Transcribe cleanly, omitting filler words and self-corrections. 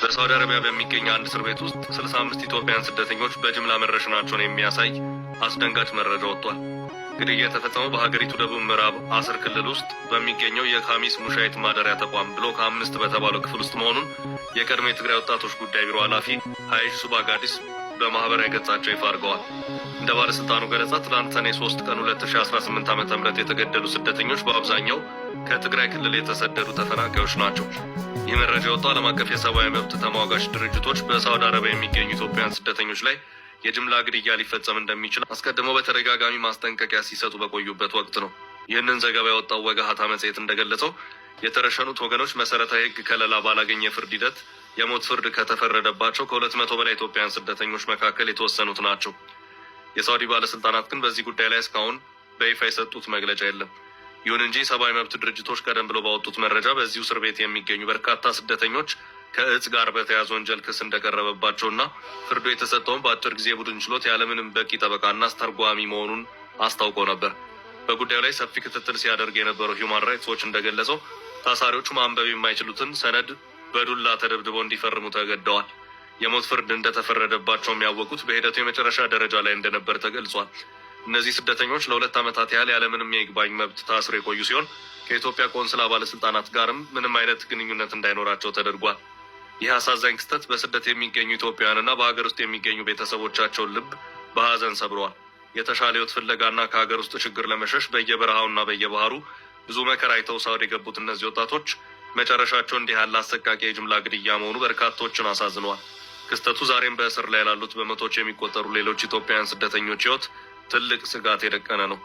በሳውዲ አረቢያ በሚገኝ አንድ እስር ቤት ውስጥ 65 ኢትዮጵያውያን ስደተኞች በጅምላ መረሸናቸውን የሚያሳይ አስደንጋጭ መረጃ ወጥቷል። ግድያ የተፈጸመው በሀገሪቱ ደቡብ ምዕራብ አስር ክልል ውስጥ በሚገኘው የካሚስ ሙሻይት ማደሪያ ተቋም ብሎክ 5 በተባለው ክፍል ውስጥ መሆኑን የቀድሞ የትግራይ ወጣቶች ጉዳይ ቢሮ ኃላፊ ሀይሽ ሱባጋዲስ በማህበራዊ ገጻቸው ይፋ አድርገዋል። እንደ ባለስልጣኑ ገለጻ ትናንት ሰኔ 3 ቀን 2018 ዓ.ም የተገደሉ ስደተኞች በአብዛኛው ከትግራይ ክልል የተሰደዱ ተፈናቃዮች ናቸው። ይህ መረጃ የወጣው ዓለም አቀፍ የሰብአዊ መብት ተሟጋች ድርጅቶች በሳውዲ አረቢያ የሚገኙ ኢትዮጵያውያን ስደተኞች ላይ የጅምላ ግድያ ሊፈጸም እንደሚችል አስቀድመው በተደጋጋሚ ማስጠንቀቂያ ሲሰጡ በቆዩበት ወቅት ነው። ይህንን ዘገባ ያወጣው ወጋሃታ መጽሔት እንደገለጸው የተረሸኑት ወገኖች መሰረታዊ ሕግ ከለላ ባላገኘ የፍርድ ሂደት የሞት ፍርድ ከተፈረደባቸው ከ200 በላይ ኢትዮጵያውያን ስደተኞች መካከል የተወሰኑት ናቸው። የሳውዲ ባለስልጣናት ግን በዚህ ጉዳይ ላይ እስካሁን በይፋ የሰጡት መግለጫ የለም። ይሁን እንጂ ሰብአዊ መብት ድርጅቶች ቀደም ብሎ ባወጡት መረጃ በዚሁ እስር ቤት የሚገኙ በርካታ ስደተኞች ከእጽ ጋር በተያያዘ ወንጀል ክስ እንደቀረበባቸውና ፍርዱ የተሰጠውን በአጭር ጊዜ ቡድን ችሎት ያለምንም በቂ ጠበቃና አስተርጓሚ መሆኑን አስታውቀው ነበር። በጉዳዩ ላይ ሰፊ ክትትል ሲያደርግ የነበረው ሂውማን ራይትስ ዎች እንደገለጸው ታሳሪዎቹ ማንበብ የማይችሉትን ሰነድ በዱላ ተደብድበው እንዲፈርሙ ተገደዋል። የሞት ፍርድ እንደተፈረደባቸው የሚያወቁት በሂደቱ የመጨረሻ ደረጃ ላይ እንደነበር ተገልጿል። እነዚህ ስደተኞች ለ2 ዓመታት ያህል ያለምንም የይግባኝ መብት ታስረው የቆዩ ሲሆን ከኢትዮጵያ ቆንስላ ባለስልጣናት ጋርም ምንም አይነት ግንኙነት እንዳይኖራቸው ተደርጓል። ይህ አሳዛኝ ክስተት በስደት የሚገኙ ኢትዮጵያውያንና በሀገር ውስጥ የሚገኙ ቤተሰቦቻቸውን ልብ በሀዘን ሰብረዋል። የተሻለ ሕይወት ፍለጋና ከሀገር ውስጥ ችግር ለመሸሽ በየበረሃውና በየባህሩ ብዙ መከራ አይተው ሳውዲ የገቡት እነዚህ ወጣቶች መጨረሻቸው እንዲህ ያለ አሰቃቂ የጅምላ ግድያ መሆኑ በርካቶችን አሳዝነዋል። ክስተቱ ዛሬም በእስር ላይ ላሉት በመቶዎች የሚቆጠሩ ሌሎች ኢትዮጵያውያን ስደተኞች ሕይወት ትልቅ ስጋት የደቀነ ነው።